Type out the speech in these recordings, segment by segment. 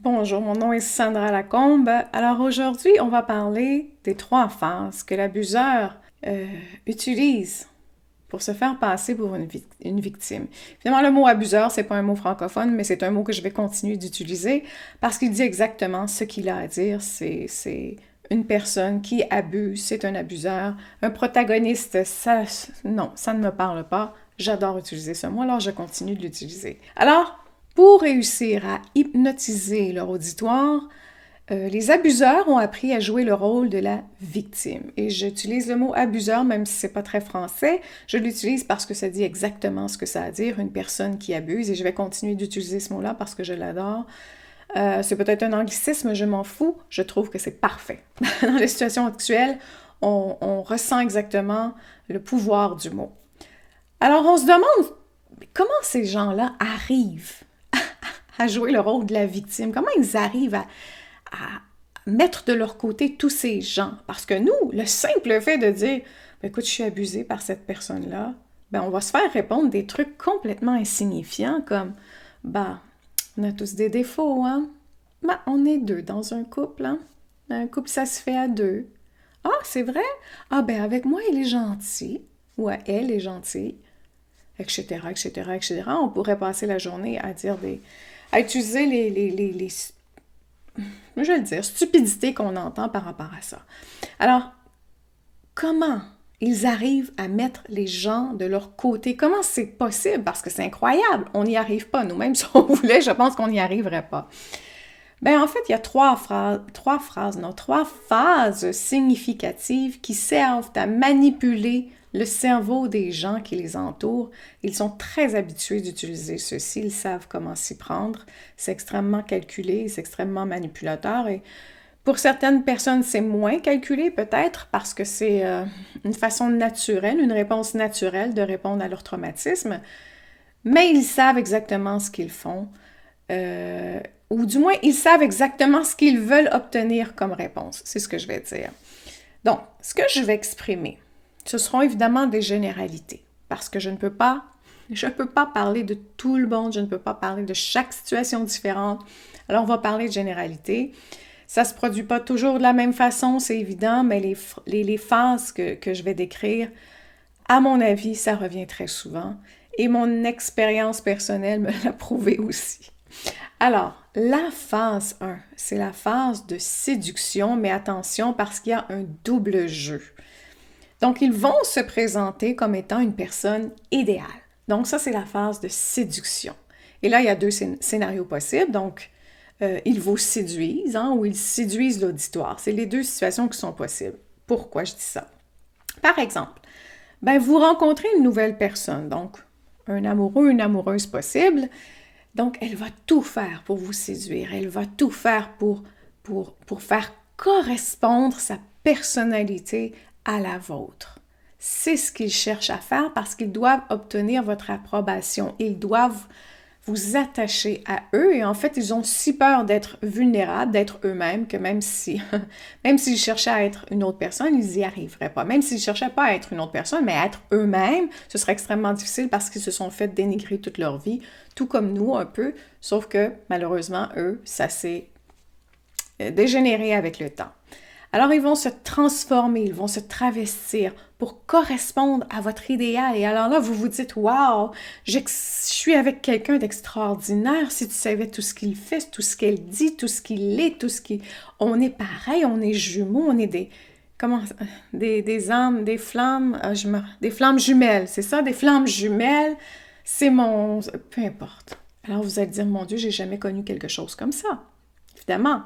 Bonjour, mon nom est Sandra Lacombe. Alors aujourd'hui, on va parler des trois phases que l'abuseur utilise pour se faire passer pour une victime. Finalement, le mot abuseur, c'est pas un mot francophone, mais c'est un mot que je vais continuer d'utiliser parce qu'il dit exactement ce qu'il a à dire. C'est une personne qui abuse, c'est un abuseur. Un protagoniste, ça, non, ça ne me parle pas. J'adore utiliser ce mot, alors je continue de l'utiliser. Alors, pour réussir à hypnotiser leur auditoire, les abuseurs ont appris à jouer le rôle de la victime. Et j'utilise le mot abuseur, même si c'est pas très français. Je l'utilise parce que ça dit exactement ce que ça a à dire, une personne qui abuse. Et je vais continuer d'utiliser ce mot-là parce que je l'adore. C'est peut-être un anglicisme, je m'en fous. Je trouve que c'est parfait. Dans les situations actuelles, on ressent exactement le pouvoir du mot. Alors on se demande comment ces gens-là arrivent à jouer le rôle de la victime. Comment ils arrivent à mettre de leur côté tous ces gens? Parce que nous, le simple fait de dire « Écoute, je suis abusée par cette personne-là », on va se faire répondre des trucs complètement insignifiants comme « Bah, on a tous des défauts, hein? Bah, on est deux dans un couple, hein? Un couple, ça se fait à deux. Ah, c'est vrai? Ah, ben avec moi, il est gentil. Ou elle est gentille. » Etc., etc., etc. On pourrait passer la journée à dire à utiliser je vais le dire, stupidités qu'on entend par rapport à ça. Alors, comment ils arrivent à mettre les gens de leur côté? Comment c'est possible? Parce que c'est incroyable. On n'y arrive pas. Nous-mêmes, si on voulait, je pense qu'on n'y arriverait pas. En fait, il y a trois phases significatives qui servent à manipuler le cerveau des gens qui les entourent. Ils sont très habitués d'utiliser ceci, ils savent comment s'y prendre. C'est extrêmement calculé, c'est extrêmement manipulateur et pour certaines personnes, c'est moins calculé peut-être parce que c'est une façon naturelle, une réponse naturelle de répondre à leur traumatisme, mais ils savent exactement ce qu'ils font. Euh, ou du moins, ils savent exactement ce qu'ils veulent obtenir comme réponse. C'est ce que je vais dire. Donc, ce que je vais exprimer, ce seront évidemment des généralités, parce que je ne peux pas parler de tout le monde, je ne peux pas parler de chaque situation différente. Alors, on va parler de généralités. Ça ne se produit pas toujours de la même façon, c'est évident, mais les phases que je vais décrire, à mon avis, ça revient très souvent. Et mon expérience personnelle me l'a prouvé aussi. Alors, la phase 1, c'est la phase de séduction, mais attention parce qu'il y a un double jeu. Donc, ils vont se présenter comme étant une personne idéale. Donc, ça, c'est la phase de séduction. Et là, il y a deux scénarios possibles. Donc, ils vous séduisent ou ils séduisent l'auditoire. C'est les deux situations qui sont possibles. Pourquoi je dis ça? Par exemple, vous rencontrez une nouvelle personne, donc un amoureux, une amoureuse possible. Donc, elle va tout faire pour vous séduire. Elle va tout faire pour faire correspondre sa personnalité à la vôtre. C'est ce qu'ils cherchent à faire parce qu'ils doivent obtenir votre approbation. Ils doivent vous attacher à eux et en fait, ils ont si peur d'être vulnérables, d'être eux-mêmes, que même s'ils cherchaient à être une autre personne, ils n'y arriveraient pas. Même s'ils ne cherchaient pas à être une autre personne, mais à être eux-mêmes, ce serait extrêmement difficile parce qu'ils se sont fait dénigrer toute leur vie, tout comme nous un peu, sauf que malheureusement, eux, ça s'est dégénéré avec le temps. Alors, ils vont se transformer, ils vont se travestir pour correspondre à votre idéal. Et alors là, vous vous dites, wow, je suis avec quelqu'un d'extraordinaire. Si tu savais tout ce qu'il fait, tout ce qu'elle dit, tout ce qu'il est, tout ce qui... On est pareil, on est jumeaux, on est des âmes, des flammes, des flammes jumelles, c'est ça, des flammes jumelles. C'est mon... Peu importe. Alors, vous allez dire, mon Dieu, j'ai jamais connu quelque chose comme ça. Évidemment.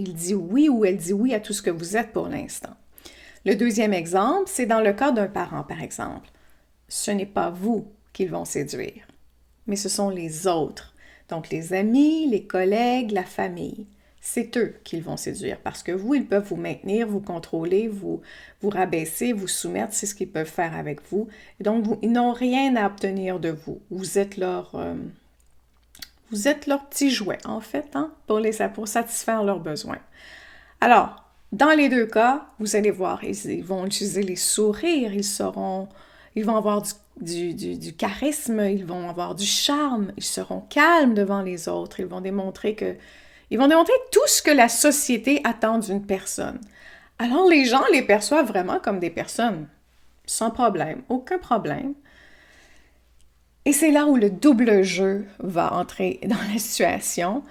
Il dit oui ou elle dit oui à tout ce que vous êtes pour l'instant. Le deuxième exemple, c'est dans le cas d'un parent, par exemple. Ce n'est pas vous qu'ils vont séduire, mais ce sont les autres. Donc les amis, les collègues, la famille. C'est eux qu'ils vont séduire parce que vous, ils peuvent vous maintenir, vous contrôler, vous rabaisser, vous soumettre. C'est ce qu'ils peuvent faire avec vous. Et donc, ils n'ont rien à obtenir de vous. Vous êtes leur petit jouet, en fait, pour satisfaire leurs besoins. Alors, dans les deux cas, vous allez voir, ils vont utiliser les sourires, ils vont avoir du charisme, ils vont avoir du charme, ils seront calmes devant les autres, ils vont démontrer que Ils vont démontrer tout ce que la société attend d'une personne. Alors les gens les perçoivent vraiment comme des personnes sans problème, aucun problème. Et c'est là où le double jeu va entrer dans la situation.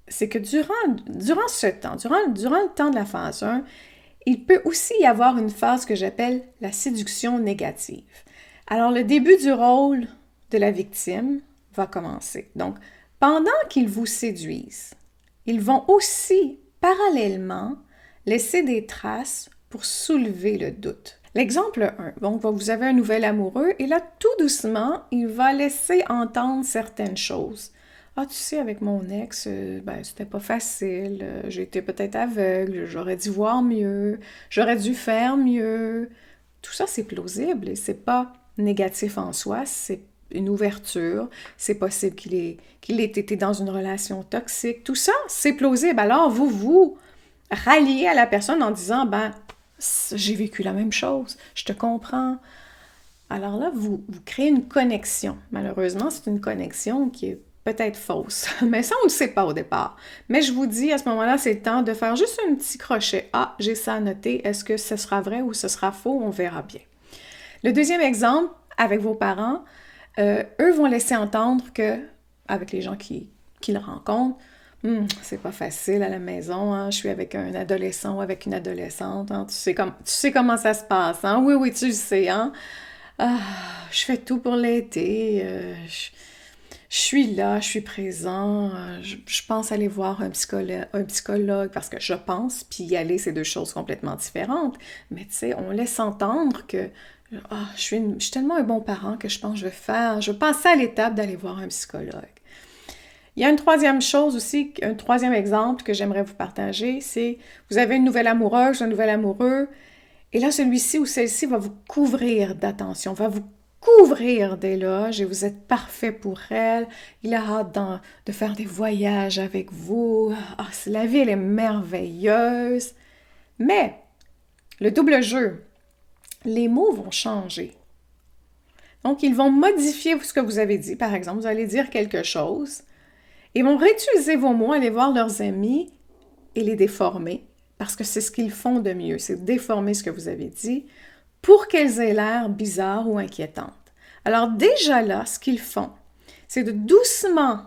C'est que durant ce temps, durant le temps de la phase 1, il peut aussi y avoir une phase que j'appelle la séduction négative. Alors, le début du rôle de la victime va commencer. Donc, pendant qu'ils vous séduisent, ils vont aussi, parallèlement, laisser des traces pour soulever le doute. L'exemple 1, donc vous avez un nouvel amoureux et là, tout doucement, il va laisser entendre certaines choses. Ah, tu sais, avec mon ex, c'était pas facile, j'étais peut-être aveugle, j'aurais dû voir mieux, j'aurais dû faire mieux. Tout ça, c'est plausible et c'est pas négatif en soi, c'est une ouverture, c'est possible qu'il ait été dans une relation toxique. Tout ça, c'est plausible. Alors, vous ralliez à la personne en disant, j'ai vécu la même chose, je te comprends. Alors là, vous créez une connexion. Malheureusement, c'est une connexion qui est peut-être fausse, mais ça, on ne le sait pas au départ. Mais je vous dis, à ce moment-là, c'est le temps de faire juste un petit crochet. Ah, j'ai ça à noter. Est-ce que ce sera vrai ou ce sera faux? On verra bien. Le deuxième exemple, avec vos parents, eux vont laisser entendre que, avec les gens qu'ils rencontrent, c'est pas facile à la maison, hein? Je suis avec un adolescent ou avec une adolescente, hein? Tu sais comment ça se passe, hein? Oui, tu le sais, hein? Ah, je fais tout pour l'aider, je suis là, je suis présent, je pense aller voir un psychologue parce que je pense, puis y aller, c'est deux choses complètement différentes. Mais tu sais, on laisse entendre que je suis tellement un bon parent que je pense que je vais passer à l'étape d'aller voir un psychologue. Il y a une troisième chose aussi, un troisième exemple que j'aimerais vous partager, c'est vous avez une nouvelle amoureuse, un nouvel amoureux, et là, celui-ci ou celle-ci va vous couvrir d'attention, va vous couvrir d'éloges et vous êtes parfait pour elle. Il a hâte de faire des voyages avec vous. Ah, la vie, elle est merveilleuse. Mais, le double jeu, les mots vont changer. Donc, ils vont modifier ce que vous avez dit. Par exemple, vous allez dire quelque chose. Ils vont réutiliser vos mots, aller voir leurs amis et les déformer, parce que c'est ce qu'ils font de mieux, c'est déformer ce que vous avez dit pour qu'elles aient l'air bizarres ou inquiétantes. Alors déjà là, ce qu'ils font, c'est de doucement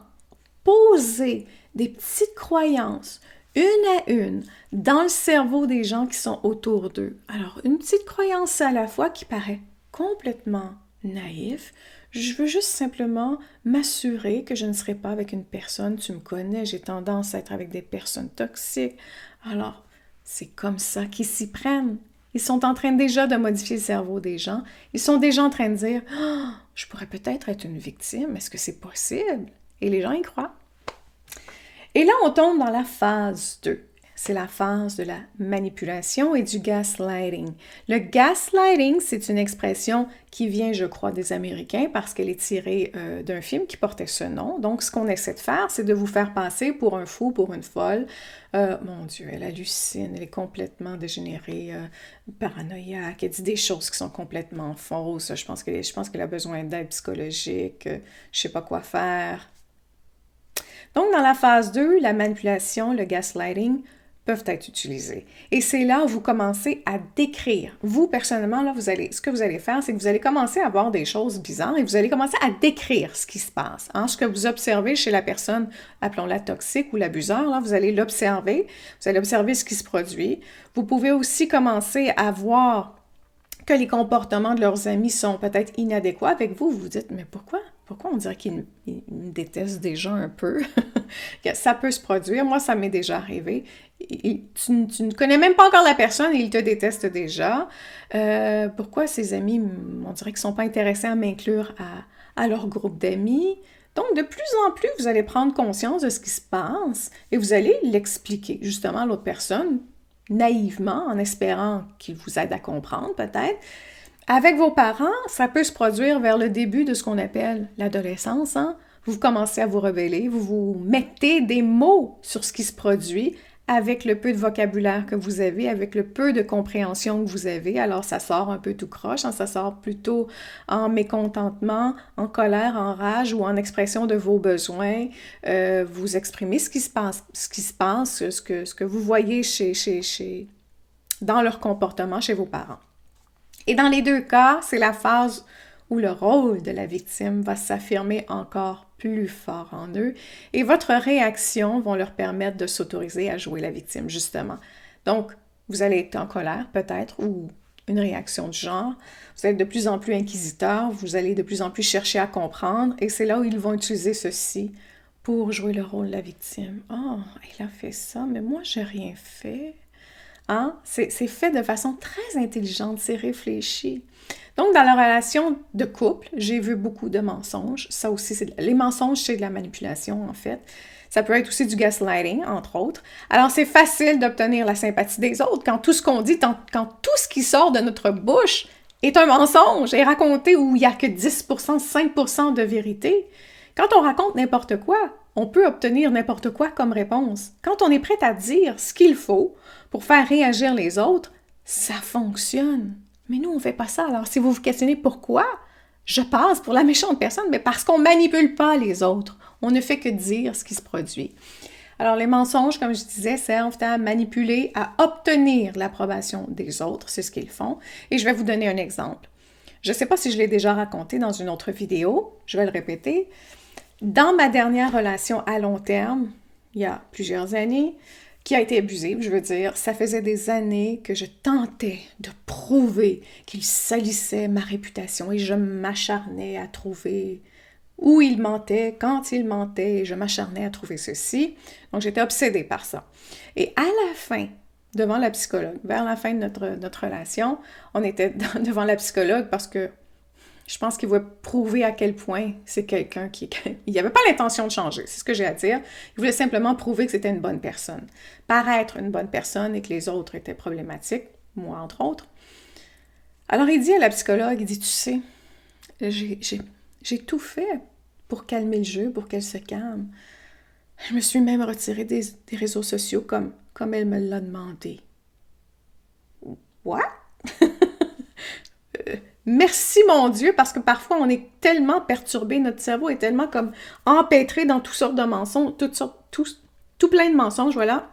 poser des petites croyances, une à une, dans le cerveau des gens qui sont autour d'eux. Alors, une petite croyance à la fois qui paraît complètement naïf. Je veux juste simplement m'assurer que je ne serai pas avec une personne, tu me connais, j'ai tendance à être avec des personnes toxiques. Alors, c'est comme ça qu'ils s'y prennent. Ils sont en train déjà de modifier le cerveau des gens. Ils sont déjà en train de dire « Oh, je pourrais peut-être être une victime, est-ce que c'est possible? » Et les gens y croient. Et là, on tombe dans la phase 2. C'est la phase de la manipulation et du gaslighting. Le gaslighting, c'est une expression qui vient, je crois, des Américains parce qu'elle est tirée d'un film qui portait ce nom. Donc, ce qu'on essaie de faire, c'est de vous faire passer pour un fou, pour une folle. Mon Dieu, elle hallucine, elle est complètement dégénérée, paranoïaque, elle dit des choses qui sont complètement fausses. Je pense qu'elle a besoin d'aide psychologique, je ne sais pas quoi faire. Donc, dans la phase 2, la manipulation, le gaslighting peuvent être utilisés. Et c'est là où vous commencez à décrire. Vous, personnellement, là, ce que vous allez faire, c'est que vous allez commencer à voir des choses bizarres et vous allez commencer à décrire ce qui se passe. Hein? Ce que vous observez chez la personne, appelons-la toxique ou l'abuseur, là, vous allez l'observer, vous allez observer ce qui se produit. Vous pouvez aussi commencer à voir que les comportements de leurs amis sont peut-être inadéquats avec vous. Vous vous dites, mais pourquoi? Pourquoi on dirait qu'ils me détestent déjà un peu? Ça peut se produire. Moi, ça m'est déjà arrivé. Tu ne connais même pas encore la personne et il te déteste déjà. Pourquoi ces amis, on dirait qu'ils ne sont pas intéressés à m'inclure à leur groupe d'amis? Donc, de plus en plus, vous allez prendre conscience de ce qui se passe et vous allez l'expliquer justement à l'autre personne, naïvement, en espérant qu'il vous aide à comprendre peut-être. Avec vos parents, ça peut se produire vers le début de ce qu'on appelle l'adolescence. Hein? Vous commencez à vous rebeller, vous mettez des mots sur ce qui se produit avec le peu de vocabulaire que vous avez, avec le peu de compréhension que vous avez. Alors, ça sort un peu tout croche, hein, ça sort plutôt en mécontentement, en colère, en rage ou en expression de vos besoins. Vous exprimez ce qui se passe, ce que vous voyez dans leur comportement chez vos parents. Et dans les deux cas, c'est la phase où le rôle de la victime va s'affirmer encore plus fort en eux et votre réaction va leur permettre de s'autoriser à jouer la victime, justement. Donc, vous allez être en colère, peut-être, ou une réaction du genre. Vous allez être de plus en plus inquisiteur, vous allez de plus en plus chercher à comprendre, et c'est là où ils vont utiliser ceci pour jouer le rôle de la victime. « Oh, il a fait ça, mais moi, j'ai rien fait. » Hein? C'est fait de façon très intelligente, c'est réfléchi. Donc, dans la relation de couple, j'ai vu beaucoup de mensonges. Ça aussi, les mensonges, c'est de la manipulation, en fait. Ça peut être aussi du gaslighting, entre autres. Alors, c'est facile d'obtenir la sympathie des autres quand tout ce qu'on dit, quand tout ce qui sort de notre bouche est un mensonge, est raconté où il n'y a que 10%, 5% de vérité. Quand on raconte n'importe quoi, on peut obtenir n'importe quoi comme réponse. Quand on est prêt à dire ce qu'il faut pour faire réagir les autres, ça fonctionne. Mais nous, on ne fait pas ça. Alors, si vous vous questionnez pourquoi je passe pour la méchante personne, mais parce qu'on ne manipule pas les autres. On ne fait que dire ce qui se produit. Alors, les mensonges, comme je disais, servent à manipuler, à obtenir l'approbation des autres. C'est ce qu'ils font. Et je vais vous donner un exemple. Je ne sais pas si je l'ai déjà raconté dans une autre vidéo. Je vais le répéter. Dans ma dernière relation à long terme, il y a plusieurs années, qui a été abusive, je veux dire, ça faisait des années que je tentais de prouver qu'il salissait ma réputation et je m'acharnais à trouver où il mentait, quand il mentait, et je m'acharnais à trouver ceci. Donc, j'étais obsédée par ça. Et à la fin, devant la psychologue, vers la fin de notre relation, on était devant la psychologue parce que je pense qu'il voulait prouver à quel point c'est quelqu'un qui... Il n'avait pas l'intention de changer, c'est ce que j'ai à dire. Il voulait simplement prouver que c'était une bonne personne. Paraître une bonne personne et que les autres étaient problématiques, moi entre autres. Alors il dit à la psychologue, il dit, tu sais, j'ai tout fait pour calmer le jeu, pour qu'elle se calme. Je me suis même retirée des réseaux sociaux comme elle me l'a demandé. What? Merci mon Dieu, parce que parfois on est tellement perturbé, notre cerveau est tellement comme empêtré dans toutes sortes de mensonges, tout plein de mensonges, voilà,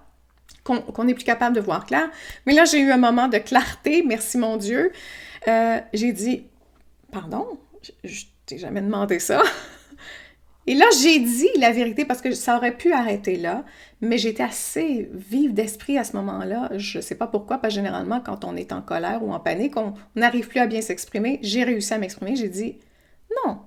qu'on n'est plus capable de voir clair. Mais là, j'ai eu un moment de clarté, merci mon Dieu. J'ai dit, pardon, je t'ai jamais demandé ça. Et là, j'ai dit la vérité parce que ça aurait pu arrêter là, mais j'étais assez vive d'esprit à ce moment-là. Je ne sais pas pourquoi, parce que généralement, quand on est en colère ou en panique, on n'arrive plus à bien s'exprimer. J'ai réussi à m'exprimer. J'ai dit « Non,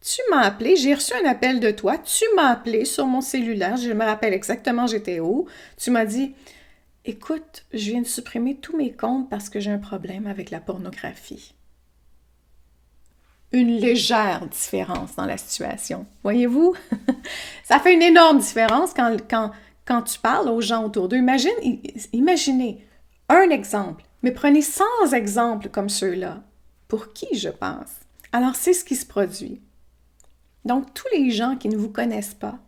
tu m'as appelé, j'ai reçu un appel de toi, tu m'as appelé sur mon cellulaire, je me rappelle exactement j'étais où. Tu m'as dit « Écoute, je viens de supprimer tous mes comptes parce que j'ai un problème avec la pornographie. » Une légère différence dans la situation. Voyez-vous? Ça fait une énorme différence quand tu parles aux gens autour d'eux. Imaginez un exemple, mais prenez 100 exemples comme ceux-là. Pour qui je pense? Alors, c'est ce qui se produit. Donc, tous les gens qui ne vous connaissent pas,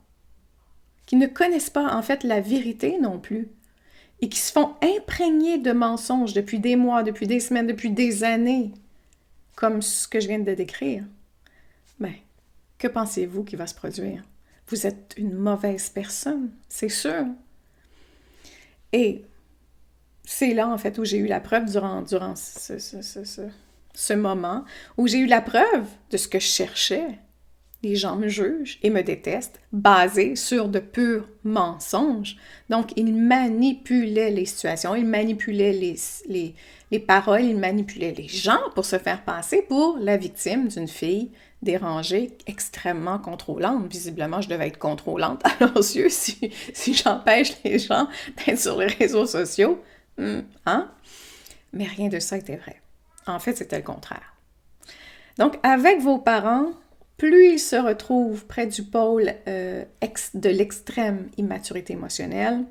qui ne connaissent pas en fait la vérité non plus, et qui se font imprégner de mensonges depuis des mois, depuis des semaines, depuis des années, comme ce que je viens de décrire, bien, que pensez-vous qui va se produire? Vous êtes une mauvaise personne, c'est sûr. Et c'est là, en fait, où j'ai eu la preuve durant ce moment, où j'ai eu la preuve de ce que je cherchais. Les gens me jugent et me détestent, basés sur de purs mensonges. Donc, ils manipulaient les situations, ils manipulaient les paroles, ils manipulaient les gens pour se faire passer pour la victime d'une fille dérangée, extrêmement contrôlante. Visiblement, je devais être contrôlante à leurs yeux si j'empêche les gens d'être sur les réseaux sociaux. Hein? Mais rien de ça était vrai. En fait, c'était le contraire. Donc, avec vos parents, plus ils se retrouvent près du pôle de l'extrême immaturité émotionnelle,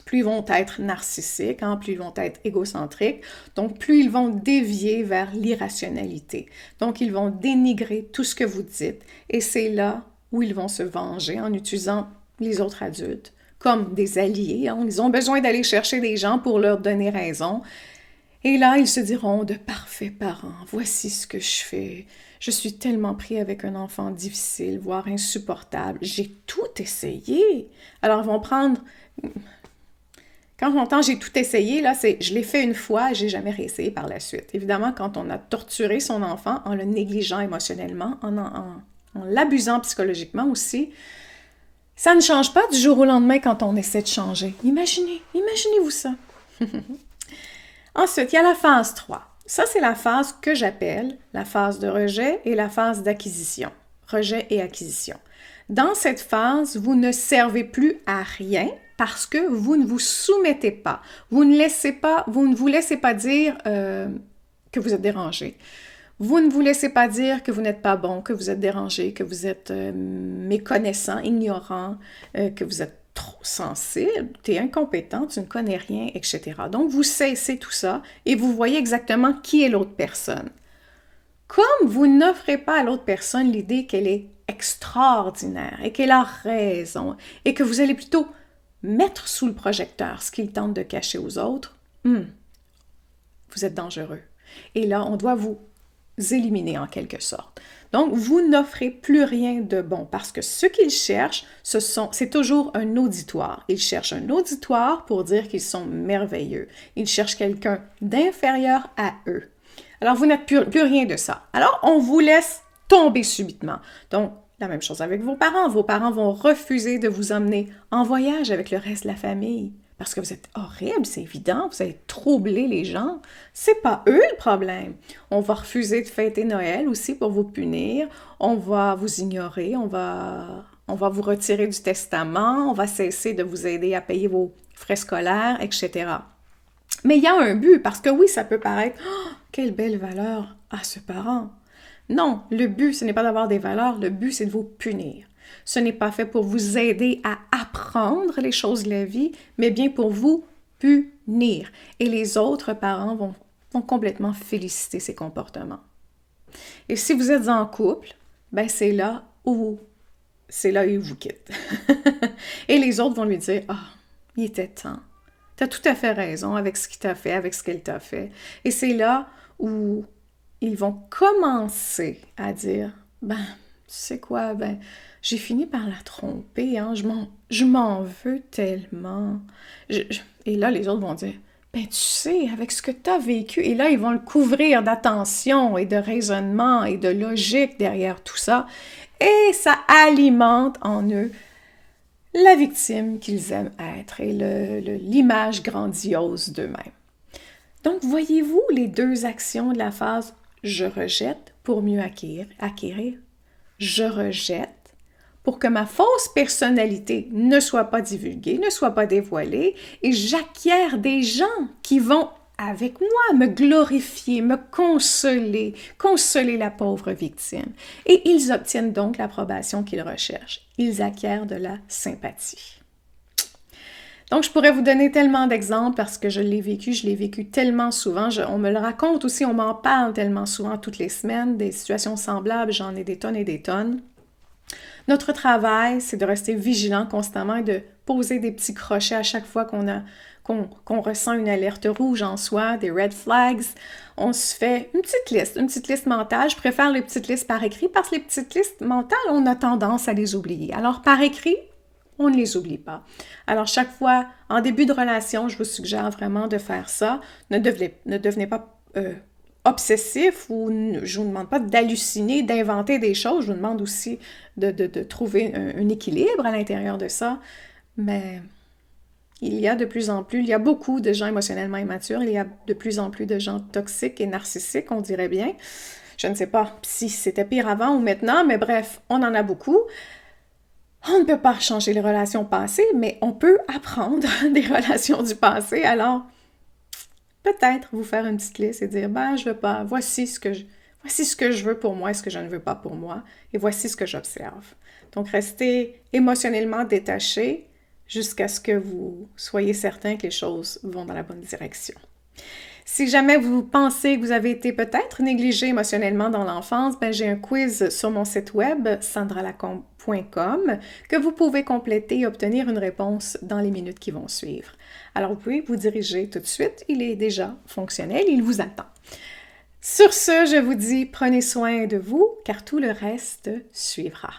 plus ils vont être narcissiques, hein, plus ils vont être égocentriques, donc plus ils vont dévier vers l'irrationalité. Donc, ils vont dénigrer tout ce que vous dites et c'est là où ils vont se venger en utilisant les autres adultes comme des alliés. Hein. Ils ont besoin d'aller chercher des gens pour leur donner raison. Et là, ils se diront de parfaits parents. Voici ce que je fais. Je suis tellement pris avec un enfant difficile, voire insupportable. J'ai tout essayé. Alors, ils vont prendre... Quand j'entends j'ai tout essayé, là, c'est je l'ai fait une fois, j'ai jamais réessayé par la suite. Évidemment, quand on a torturé son enfant en le négligeant émotionnellement, en l'abusant psychologiquement aussi, ça ne change pas du jour au lendemain quand on essaie de changer. Imaginez-vous ça. Ensuite, il y a la phase 3. Ça, c'est la phase que j'appelle la phase de rejet et la phase d'acquisition. Rejet et acquisition. Dans cette phase, vous ne servez plus à rien parce que vous ne vous soumettez pas. Vous ne vous laissez pas dire que vous êtes dérangé. Vous ne vous laissez pas dire que vous n'êtes pas bon, que vous êtes dérangé, que vous êtes méconnaissant, ignorant, que vous êtes trop sensible, tu es incompétent, tu ne connais rien, etc. Donc, vous cessez tout ça et vous voyez exactement qui est l'autre personne. Comme vous n'offrez pas à l'autre personne l'idée qu'elle est extraordinaire et qu'elle a raison et que vous allez plutôt mettre sous le projecteur ce qu'il tente de cacher aux autres, vous êtes dangereux. Et là, on doit vous éliminer en quelque sorte. Donc, vous n'offrez plus rien de bon parce que ce qu'ils cherchent, c'est toujours un auditoire. Ils cherchent un auditoire pour dire qu'ils sont merveilleux. Ils cherchent quelqu'un d'inférieur à eux. Alors, vous n'êtes plus rien de ça. Alors, on vous laisse tomber subitement. Donc, la même chose avec vos parents. Vos parents vont refuser de vous emmener en voyage avec le reste de la famille. Parce que vous êtes horrible, c'est évident, vous allez troubler les gens. C'est pas eux le problème. On va refuser de fêter Noël aussi pour vous punir. On va vous ignorer, on va vous retirer du testament, on va cesser de vous aider à payer vos frais scolaires, etc. Mais il y a un but, parce que oui, ça peut paraître « Oh, quelle belle valeur à ce parent! » Non, le but, ce n'est pas d'avoir des valeurs, le but, c'est de vous punir. Ce n'est pas fait pour vous aider à apprendre les choses de la vie, mais bien pour vous punir. Et les autres parents vont complètement féliciter ces comportements. Et si vous êtes en couple, ben c'est là où il vous quitte. Et les autres vont lui dire « Ah, il était temps. Tu as tout à fait raison avec ce qu'il t'a fait, avec ce qu'elle t'a fait. » Et c'est là où ils vont commencer à dire « Ben, tu sais quoi, ben... j'ai fini par la tromper, hein? Je m'en veux tellement. » Et là, les autres vont dire, « Ben, tu sais, avec ce que tu as vécu... » Et là, ils vont le couvrir d'attention et de raisonnement et de logique derrière tout ça. Et ça alimente en eux la victime qu'ils aiment être et l'image grandiose d'eux-mêmes. Donc, voyez-vous les deux actions de la phase « je rejette » pour mieux acquérir. Je rejette pour que ma fausse personnalité ne soit pas divulguée, ne soit pas dévoilée, et j'acquiers des gens qui vont, avec moi, me glorifier, me consoler la pauvre victime. Et ils obtiennent donc l'approbation qu'ils recherchent. Ils acquièrent de la sympathie. Donc, je pourrais vous donner tellement d'exemples parce que je l'ai vécu tellement souvent. On me le raconte aussi, on m'en parle tellement souvent toutes les semaines, des situations semblables, j'en ai des tonnes et des tonnes. Notre travail, c'est de rester vigilant constamment et de poser des petits crochets à chaque fois qu'on ressent une alerte rouge en soi, des red flags. On se fait une petite liste mentale. Je préfère les petites listes par écrit parce que les petites listes mentales, on a tendance à les oublier. Alors, par écrit, on ne les oublie pas. Alors, chaque fois, en début de relation, je vous suggère vraiment de faire ça. Ne devenez pas obsessif ou je ne vous demande pas d'halluciner, d'inventer des choses. Je vous demande aussi de trouver un équilibre à l'intérieur de ça. Mais il y a beaucoup de gens émotionnellement immatures. Il y a de plus en plus de gens toxiques et narcissiques, on dirait bien. Je ne sais pas si c'était pire avant ou maintenant, mais bref, on en a beaucoup. On ne peut pas changer les relations passées, mais on peut apprendre des relations du passé. Alors, peut-être vous faire une petite liste et dire, ben, je veux pas, voici ce que je veux pour moi et ce que je ne veux pas pour moi, et voici ce que j'observe. Donc, restez émotionnellement détaché jusqu'à ce que vous soyez certain que les choses vont dans la bonne direction. Si jamais vous pensez que vous avez été peut-être négligé émotionnellement dans l'enfance, ben j'ai un quiz sur mon site web sandralacombe.com que vous pouvez compléter et obtenir une réponse dans les minutes qui vont suivre. Alors vous pouvez vous diriger tout de suite, il est déjà fonctionnel, il vous attend. Sur ce, je vous dis prenez soin de vous car tout le reste suivra.